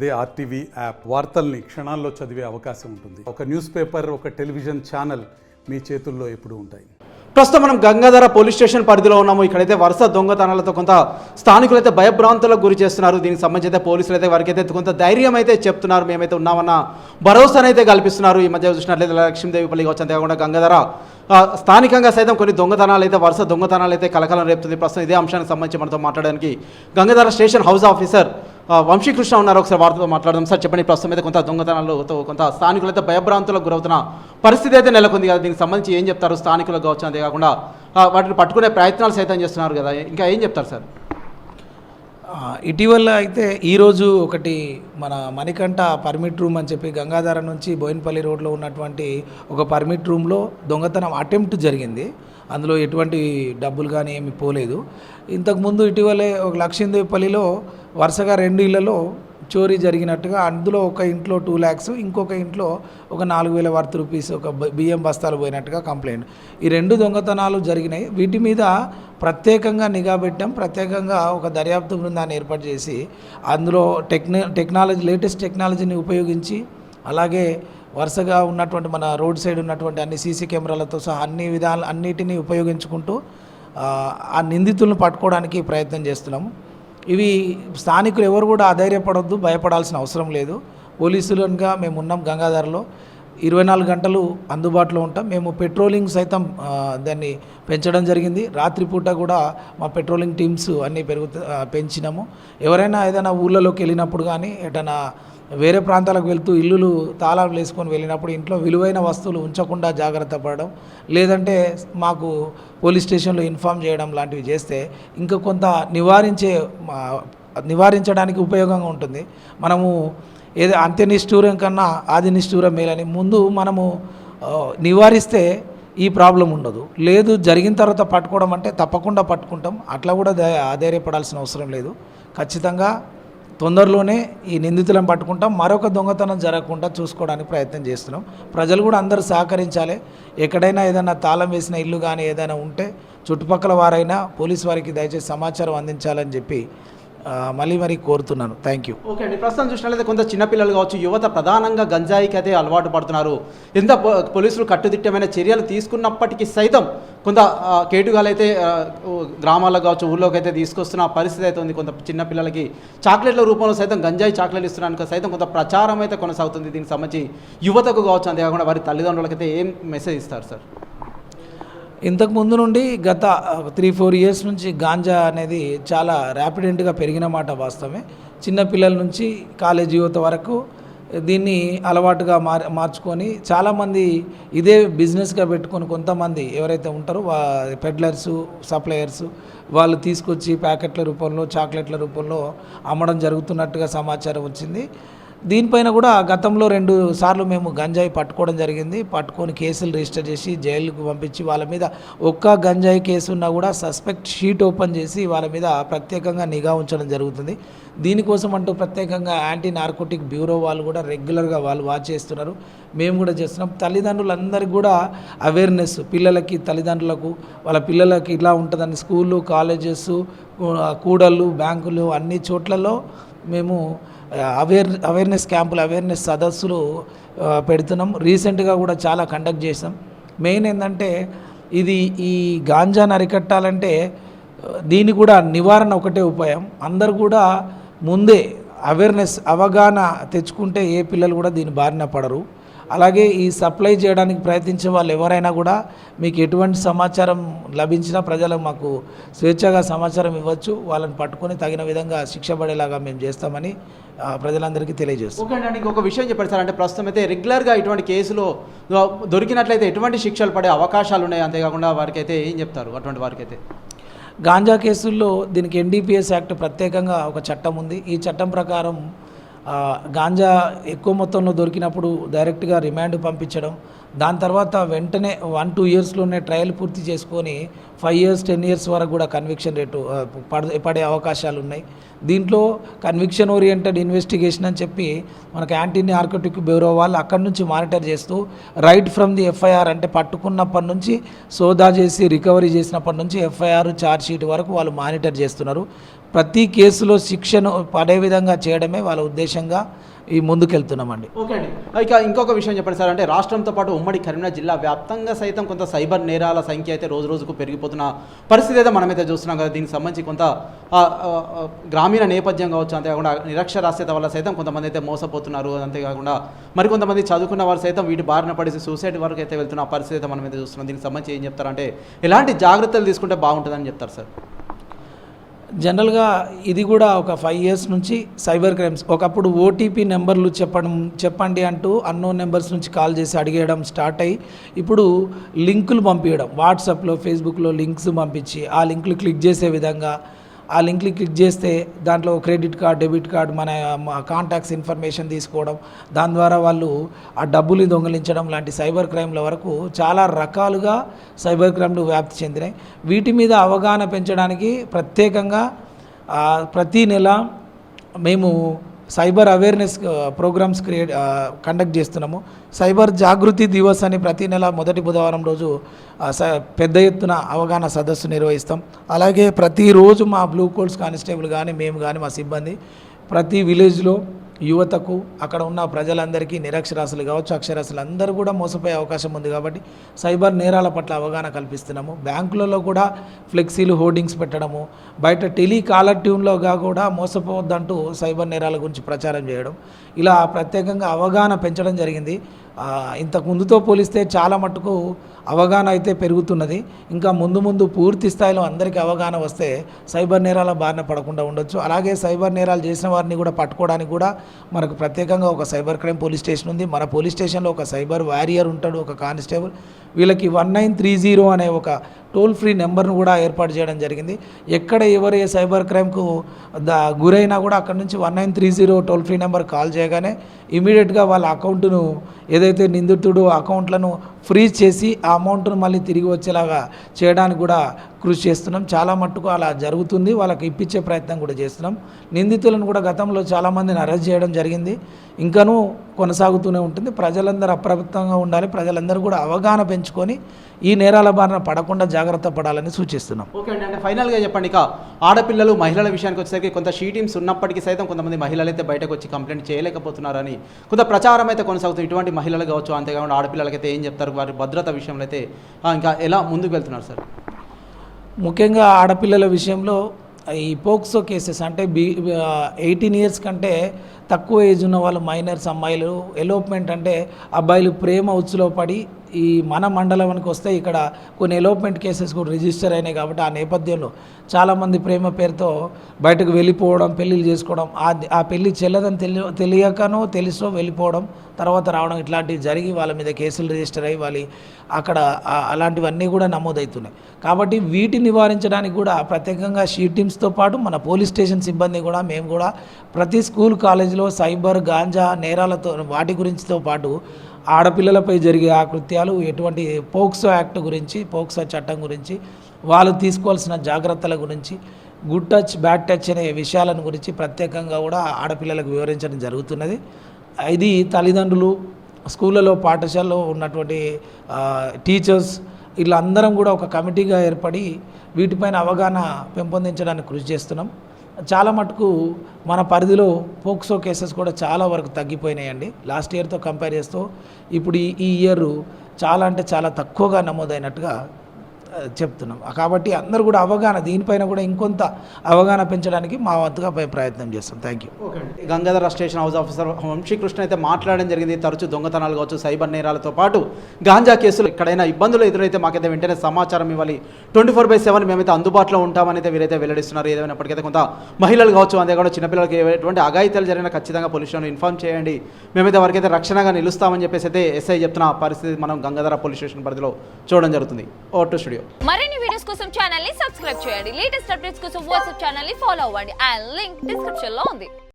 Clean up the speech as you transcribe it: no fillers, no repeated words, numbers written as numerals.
అదే RTV app వార్తల్ని క్షణాల్లో చదివే అవకాశం ఉంటుంది. ఒక న్యూస్ పేపర్, ఒక టెలివిజన్ ఛానల్ మీ చేతుల్లో ఎప్పుడూ ఉంటాయి. ప్రస్తుతం మనం గంగాధర పోలీస్ స్టేషన్ పరిధిలో ఉన్నాము. ఇక్కడైతే వరుస దొంగతనాలతో కొంత స్థానికులైతే భయభ్రాంతులకు గురి చేస్తున్నారు. దీనికి సంబంధించి అయితే పోలీసులు అయితే వారికి అయితే కొంత ధైర్యం అయితే చెప్తున్నారు, మేమైతే ఉన్నామన్న భరోసానైతే కల్పిస్తున్నారు. ఈ మధ్య చూసినట్లయితే లక్ష్మీదేవిపల్లి కావచ్చు, అంతేకాకుండా గంగాధర స్థానికంగా సైతం కొన్ని దొంగతనాలు అయితే వరుస దొంగతనాలు అయితే కలకలం రేపుతుంది. ప్రస్తుతం ఇదే అంశానికి సంబంధించి మనతో మాట్లాడడానికి Gangadhara station house officer Vamsikrishna ఉన్నారు. ఒకసారి వారితో మాట్లాడదాం. సార్ చెప్పండి, ప్రస్తుతం అయితే కొంత దొంగతనాలతో కొంత స్థానికులైతే భయభ్రాంతులకు గురవుతున్న పరిస్థితి అయితే నెలకొంది కదా, దీనికి సంబంధించి ఏం చెప్తారు? స్థానికులకు కావచ్చు, అంతేకాకుండా వాటిని పట్టుకునే ప్రయత్నాలు సైతం చేస్తున్నారు కదా, ఇంకా ఏం చెప్తారు సార్? ఇటీవల అయితే ఈరోజు ఒకటి మన మణికంఠ పర్మిట్ రూమ్ అని చెప్పి గంగాధర నుంచి బోయినపల్లి రోడ్లో ఉన్నటువంటి ఒక పర్మిట్ రూమ్లో దొంగతనం అటెంప్ట్ జరిగింది. అందులో ఎటువంటి డబ్బులు కానీ ఏమి పోలేదు. ఇంతకుముందు ఇటీవలే ఒక లక్ష్మీదేవిపల్లిలో వరుసగా 2 ఇళ్లలో చోరీ జరిగినట్టుగా, అందులో ఒక ఇంట్లో 2 lakhs, ఇంకొక ఇంట్లో ఒక 4,000 వర్త్ రూపీస్, ఒక బియ్యం బస్తాలు పోయినట్టుగా కంప్లైంట్. ఈ 2 దొంగతనాలు జరిగినాయి. వీటి మీద ప్రత్యేకంగా నిఘా పెట్టాం. ప్రత్యేకంగా ఒక దర్యాప్తు బృందాన్ని ఏర్పాటు చేసి అందులో టెక్నాలజీ, లేటెస్ట్ టెక్నాలజీని ఉపయోగించి, అలాగే వరుసగా ఉన్నటువంటి మన రోడ్ సైడ్ ఉన్నటువంటి అన్ని సీసీ కెమెరాలతో సహా అన్నిటినీ ఉపయోగించుకుంటూ ఆ నిందితులను పట్టుకోవడానికి ప్రయత్నం చేస్తున్నాము. ఇవి స్థానికులు ఎవరు కూడా అధైర్యపడొద్దు, భయపడాల్సిన అవసరం లేదు. పోలీసులుగా మేము ఉన్నాం. గంగాధరలో 24 గంటలు అందుబాటులో ఉంటాం. మేము పెట్రోలింగ్ సైతం దాన్ని పెంచడం జరిగింది. రాత్రిపూట కూడా మా పెట్రోలింగ్ టీమ్స్ అన్నీ పెంచినాము. ఎవరైనా ఏదైనా ఊళ్ళలోకి వెళ్ళినప్పుడు కానీ, ఏదైనా వేరే ప్రాంతాలకు వెళ్తూ ఇల్లులు తాళాలు వేసుకొని వెళ్ళినప్పుడు ఇంట్లో విలువైన వస్తువులు ఉంచకుండా జాగ్రత్త పడడం, లేదంటే మాకు పోలీస్ స్టేషన్లో ఇన్ఫామ్ చేయడం లాంటివి చేస్తే ఇంకా కొంత నివారించడానికి ఉపయోగంగా ఉంటుంది. మనము ఏదో అంత్యనిష్ఠూరం కన్నా ఆది నిష్ఠూరం మేలని ముందు మనము నివారిస్తే ఈ ప్రాబ్లం ఉండదు. లేదు, జరిగిన తర్వాత పట్టుకోవడం అంటే తప్పకుండా పట్టుకుంటాం. అట్లా కూడా అధైర్యపడాల్సిన అవసరం లేదు. ఖచ్చితంగా తొందరలోనే ఈ నిందితులను పట్టుకుంటాం. మరొక దొంగతనం జరగకుండా చూసుకోవడానికి ప్రయత్నం చేస్తున్నాం. ప్రజలు కూడా అందరూ సహకరించాలి. ఎక్కడైనా ఏదైనా తాళం వేసిన ఇల్లు కానీ ఏదైనా ఉంటే చుట్టుపక్కల వారైనా పోలీసు వారికి దయచేసి సమాచారం అందించాలని చెప్పి మరీ కోరుతున్నాను. Thank you. ఓకే అండి, ప్రస్తుతం చూసినట్లయితే కొంత చిన్నపిల్లలు కావచ్చు, యువత ప్రధానంగా గంజాయికి అయితే అలవాటు పడుతున్నారు. ఎంత పోలీసులు కట్టుదిట్టమైన చర్యలు తీసుకున్నప్పటికీ సైతం కొంత కేటుగాలైతే గ్రామాల్లో కావచ్చు, ఊళ్ళోకి అయితే తీసుకొస్తున్న పరిస్థితి అయితే ఉంది. కొంత చిన్నపిల్లలకి చాక్లెట్ల రూపంలో సైతం గంజాయి చాక్లెట్లు ఇస్తున్నానికి సైతం కొంత ప్రచారం అయితే కొనసాగుతుంది. దీనికి సంబంధించి యువతకు కావచ్చు, అంతేకాకుండా వారి తల్లిదండ్రులకైతే ఏం మెసేజ్ ఇస్తారు సార్? ఇంతకు ముందు నుండి గత 3-4 years నుంచి గాంజా అనేది చాలా ర్యాపిడెంట్గా పెరిగిన మాట వాస్తవమే. చిన్నపిల్లల నుంచి కాలేజీ యువత వరకు దీన్ని అలవాటుగా మార్చుకొని చాలామంది ఇదే బిజినెస్గా పెట్టుకొని, కొంతమంది ఎవరైతే ఉంటారో పెడ్లర్సు, సప్లయర్సు వాళ్ళు తీసుకొచ్చి ప్యాకెట్ల రూపంలో, చాక్లెట్ల రూపంలో అమ్మడం జరుగుతున్నట్టుగా సమాచారం వచ్చింది. దీనిపైన కూడా గతంలో 2 సార్లు మేము గంజాయి పట్టుకోవడం జరిగింది. పట్టుకొని కేసులు రిజిస్టర్ చేసి జైలుకు పంపించి, వాళ్ళ మీద ఒక్క గంజాయి కేసు ఉన్నా కూడా సస్పెక్ట్ షీట్ ఓపెన్ చేసి వాళ్ళ మీద ప్రత్యేకంగా నిఘా ఉంచడం జరుగుతుంది. దీనికోసం అంటూ ప్రత్యేకంగా యాంటీ నార్కోటిక్ బ్యూరో వాళ్ళు కూడా రెగ్యులర్గా వాళ్ళు వాచ్ చేస్తున్నారు. మేము కూడా చేస్తున్నాం. తల్లిదండ్రులందరికీ కూడా అవేర్నెస్, పిల్లలకి, తల్లిదండ్రులకు వాళ్ళ పిల్లలకి ఇలా ఉంటుందని స్కూళ్ళు, కాలేజెస్, కూడళ్ళు, బ్యాంకులు అన్ని చోట్లలో మేము అవేర్నెస్ క్యాంపులు, అవేర్నెస్ సదస్సులు పెడుతున్నాం. రీసెంట్గా కూడా చాలా కండక్ట్ చేసాం. మెయిన్ ఏంటంటే ఈ గాంజాను అరికట్టాలంటే దీని కూడా నివారణ ఒకటే ఉపాయం. అందరు కూడా ముందే అవగాహన తెచ్చుకుంటే ఏ పిల్లలు కూడా దీని బారిన పడరు. అలాగే ఈ సప్లై చేయడానికి ప్రయత్నించే వాళ్ళు ఎవరైనా కూడా మీకు ఎటువంటి సమాచారం లభించినా ప్రజలకు మాకు స్వేచ్ఛగా సమాచారం ఇవ్వచ్చు. వాళ్ళని పట్టుకొని తగిన విధంగా శిక్ష పడేలాగా మేము చేస్తామని ప్రజలందరికీ తెలియజేస్తాం. ఓకే అండి, ఇంకొక విషయం చెప్పారు సార్. అంటే ప్రస్తుతం అయితే రెగ్యులర్గా ఇటువంటి కేసులో దొరికినట్లయితే ఎటువంటి శిక్షలు పడే అవకాశాలు ఉన్నాయి? అంతేకాకుండా వారికి అయితే ఏం చెప్తారు అటువంటి వారికైతే? గాంజా కేసుల్లో దీనికి NDPS యాక్ట్ ప్రత్యేకంగా ఒక చట్టం ఉంది. ఈ చట్టం ప్రకారం గాంజా ఎక్కువ మొత్తంలో దొరికినప్పుడు డైరెక్ట్గా రిమాండ్ పంపించడం, దాని తర్వాత వెంటనే 1-2 yearsలోనే ట్రయల్ పూర్తి చేసుకొని 5 years 10 years వరకు కూడా కన్విక్షన్ రేటు పడే అవకాశాలు ఉన్నాయి. దీంట్లో కన్విక్షన్ ఓరియంటెడ్ ఇన్వెస్టిగేషన్ అని చెప్పి మనకు యాంటీ నార్కోటిక్ బ్యూరో వాళ్ళు అక్కడి నుంచి మానిటర్ చేస్తూ రైట్ ఫ్రమ్ ది FIR అంటే పట్టుకున్నప్పటి నుంచి సోదా చేసి రికవరీ చేసినప్పటి నుంచి FIR ఛార్జ్ షీట్ వరకు వాళ్ళు మానిటర్ చేస్తున్నారు. ప్రతి కేసులో శిక్షను పడే విధంగా చేయడమే వాళ్ళ ఉద్దేశంగా ఈ ముందుకెళ్తున్నామండి. ఓకే అండి. ఇక ఇంకొక విషయం చెప్పండి సార్, అంటే రాష్ట్రంతో పాటు ఉమ్మడి కరీంనగర్ జిల్లా వ్యాప్తంగా సైతం కొంత సైబర్ నేరాల సంఖ్య అయితే రోజు రోజుకు పెరిగిపోతున్న పరిస్థితి అయితే మనమైతే చూస్తున్నాం కదా. దీనికి సంబంధించి కొంత గ్రామీణ నేపథ్యం కావచ్చు, అంతేకాకుండా నిరక్షరాస్యత వల్ల సైతం కొంతమంది అయితే మోసపోతున్నారు. అంతేకాకుండా మరికొంతమంది చదువుకున్న వారు సైతం వీటి బారిన పడేసి సూసైడ్ వరకు అయితే వెళ్తున్న పరిస్థితి అయితే మనమైతే చూస్తున్నాం. దీనికి సంబంధించి ఏం చెప్తారంటే ఎలాంటి జాగ్రత్తలు తీసుకుంటే బాగుంటుందని చెప్తారు సార్? జనరల్గా ఇది కూడా ఒక 5 years నుంచి సైబర్ క్రైమ్స్, ఒకప్పుడు ఓటీపీ నెంబర్లు చెప్పండి అంటూ అన్నోన్ నెంబర్స్ నుంచి కాల్ చేసి అడిగేయడం స్టార్ట్ అయ్యి ఇప్పుడు లింకులు పంపించడం, వాట్సాప్లో ఫేస్బుక్లో లింక్స్ పంపించి ఆ లింకులు క్లిక్ చేసే విధంగా, ఆ లింక్లు క్లిక్ చేస్తే దాంట్లో క్రెడిట్ కార్డ్, డెబిట్ కార్డ్, మన కాంటాక్ట్స్ ఇన్ఫర్మేషన్ తీసుకోవడం, దాని ద్వారా వాళ్ళు ఆ డబ్బులు దొంగిలించడం లాంటి సైబర్ క్రైమ్ల వరకు చాలా రకాలుగా సైబర్ క్రైమ్లు వ్యాప్తి చెందినాయి. వీటి మీద అవగాహన పెంచడానికి ప్రత్యేకంగా ప్రతీ నెల మేము సైబర్ అవేర్నెస్ ప్రోగ్రామ్స్ కండక్ట్ చేస్తున్నాము. సైబర్ జాగృతి దివస్ అని ప్రతి నెల మొదటి బుధవారం రోజు పెద్ద ఎత్తున అవగాహన సదస్సు నిర్వహిస్తాం. అలాగే ప్రతిరోజు మా బ్లూ కోల్స్ కానిస్టేబుల్ కానీ మేము కానీ మా సిబ్బంది ప్రతి విలేజ్లో యువతకు, అక్కడ ఉన్న ప్రజలందరికీ, నిరక్షరాస్యులు కావచ్చు, అక్షరాస్యులు అందరూ కూడా మోసపోయే అవకాశం ఉంది కాబట్టి సైబర్ నేరాల పట్ల అవగాహన కల్పిస్తున్నాము. బ్యాంకులలో కూడా ఫ్లెక్సీలు, హోర్డింగ్స్ పెట్టడము, బయట టెలికాలర్ ట్యూన్లోగా కూడా మోసపోవద్దంటూ సైబర్ నేరాల గురించి ప్రచారం చేయడం, ఇలా ప్రత్యేకంగా అవగాహన పెంచడం జరిగింది. ఇంతకు ముందుతో పోలిస్తే చాలా మట్టుకు అవగాహన అయితే పెరుగుతున్నది. ఇంకా ముందు పూర్తి స్థాయిలో అందరికీ అవగాహన వస్తే సైబర్ నేరాల బారిన పడకుండా ఉండొచ్చు. అలాగే సైబర్ నేరాలు చేసిన వారిని కూడా పట్టుకోవడానికి కూడా మనకు ప్రత్యేకంగా ఒక సైబర్ క్రైమ్ పోలీస్ స్టేషన్ ఉంది. మన పోలీస్ స్టేషన్లో ఒక సైబర్ వారియర్ ఉంటాడు, ఒక కానిస్టేబుల్. వీళ్ళకి 1930 అనే ఒక టోల్ ఫ్రీ నెంబర్ను కూడా ఏర్పాటు చేయడం జరిగింది. ఎక్కడ ఎవరు ఏ సైబర్ క్రైమ్కు గురైనా కూడా అక్కడ నుంచి 1930 టోల్ ఫ్రీ నెంబర్ కాల్ చేయగానే ఇమీడియట్గా వాళ్ళ అకౌంట్ను, ఏదైతే నిందితుడు అకౌంట్లను ఫ్రీజ్ చేసి ఆ అమౌంట్ను మళ్ళీ తిరిగి వచ్చేలాగా చేయడానికి కూడా కృషి చేస్తున్నాం. చాలా మట్టుకు అలా జరుగుతుంది. వాళ్ళకి ఇప్పించే ప్రయత్నం కూడా చేస్తున్నాం. నిందితులను కూడా గతంలో చాలామందిని అరెస్ట్ చేయడం జరిగింది, ఇంకనూ కొనసాగుతూనే ఉంటుంది. ప్రజలందరూ అప్రమత్తంగా ఉండాలి. ప్రజలందరూ కూడా అవగాహన పెంచుకొని ఈ నేరాల బారిన పడకుండా జాగ్రత్త పడాలని సూచిస్తున్నాం. ఓకే అండి. అంటే ఫైనల్గా చెప్పండి, ఇక ఆడపిల్లలు, మహిళల విషయానికి వచ్చేసరికి కొంత షీ టీమ్స్ ఉన్నప్పటికీ సైతం కొంతమంది మహిళలు అయితే బయటకు వచ్చి కంప్లైంట్ చేయలేకపోతున్నారని కొంత ప్రచారం అయితే కొనసాగుతుంది. ఇటువంటి మహిళలు కావచ్చు, అంతేకాకుండా ఆడపిల్లలకైతే ఏం చెప్తారు? వారి భద్రత విషయంలో అయితే ఇంకా ఎలా ముందుకు వెళ్తున్నారు సార్? ముఖ్యంగా ఆడపిల్లల విషయంలో ఈ పోక్సో కేసెస్ అంటే 18 years కంటే తక్కువ ఏజ్ ఉన్న వాళ్ళు, మైనర్స్, అమ్మాయిలు, ఎలోప్మెంట్ అంటే అబ్బాయిలు ప్రేమ ఉచ్చులో పడి ఈ మన మండలానికి వస్తే ఇక్కడ కొన్ని ఎలోప్మెంట్ కేసెస్ కూడా రిజిస్టర్ అయినాయి కాబట్టి ఆ నేపథ్యంలో చాలామంది ప్రేమ పేరుతో బయటకు వెళ్ళిపోవడం, పెళ్ళిళ్ళు చేసుకోవడం, ఆ పెళ్ళి చెల్లదని తెలియకనో తెలుసో వెళ్ళిపోవడం, తర్వాత రావడం, ఇట్లాంటివి జరిగి వాళ్ళ మీద కేసులు రిజిస్టర్ అయ్యి వాళ్ళు అక్కడ అలాంటివన్నీ కూడా నమోదవుతున్నాయి. కాబట్టి వీటిని నివారించడానికి కూడా ప్రత్యేకంగా షీ టీమ్స్తో పాటు మన పోలీస్ స్టేషన్ సిబ్బంది కూడా, మేము కూడా ప్రతి స్కూల్, కాలేజీలో సైబర్, గాంజా నేరాలతో వాటి గురించితో పాటు ఆడపిల్లలపై జరిగే ఆకృత్యాలు, ఎటువంటి పోక్సో యాక్ట్ గురించి, పోక్సో చట్టం గురించి, వాళ్ళు తీసుకోవాల్సిన జాగ్రత్తల గురించి, గుడ్ టచ్, బ్యాడ్ టచ్ అనే విషయాలను గురించి ప్రత్యేకంగా కూడా ఆడపిల్లలకు వివరించడం జరుగుతున్నది. ఇది తల్లిదండ్రులు, స్కూళ్ళలో, పాఠశాలలో ఉన్నటువంటి టీచర్స్, వీళ్ళందరం కూడా ఒక కమిటీగా ఏర్పడి వీటిపైన అవగాహన పెంపొందించడానికి కృషి చేస్తున్నాం. చాలా మటుకు మన పరిధిలో పోక్సో కేసెస్ కూడా చాలా వరకు తగ్గిపోయినాయండి. లాస్ట్ ఇయర్తో కంపేర్ చేస్తూ ఇప్పుడు ఈ ఇయర్ చాలా అంటే చాలా తక్కువగా నమోదైనట్టుగా చెప్తున్నాం. కాబట్టి అందరూ కూడా అవగాహన, దీనిపైన కూడా ఇంకొంత అవగాహన పెంచడానికి మా వంతుగా ప్రయత్నం చేస్తాం. Thank you. ఓకే అండి. Gangadhara station house officer Vamsikrishna అయితే మాట్లాడడం జరిగింది. తరచూ దొంగతనాలు కావచ్చు, సైబర్ నేరాలతో పాటు గాంజా కేసులు, ఎక్కడైనా ఇబ్బందులు ఎదురైతే మాకైతే వెంటనే సమాచారం ఇవ్వాలి, 24/7 మేమైతే అందుబాటులో ఉంటామని అయితే వీరైతే వెల్లడిస్తున్నారు. ఏదైనప్పటికైతే కొంత మహిళలు కావచ్చు, అంతేకాకుండా చిన్నపిల్లలకి ఎటువంటి అఘాయిత్యాలు జరిగినా ఖచ్చితంగా పోలీస్ స్టేషన్ ఇన్ఫార్మ్ చేయండి, మేమైతే వారికైతే రక్షణగా నిలుస్తామని చెప్పేసి అయితే ఎస్ఐ చెప్తున్న పరిస్థితి మనం గంగాధర పోలీస్ స్టేషన్ పరిధిలో చూడడం జరుగుతుంది. Vote studio. మరిన్ని వీడియోస్ కోసం ఛానల్ ని సబ్స్క్రైబ్ చేయండి. లేటెస్ట్ అప్డేట్స్ కోసం వాట్సాప్ ఛానల్ ని ఫాలో అవ్వండి. ఆ లింక్ డిస్క్రిప్షన్ లో ఉంది.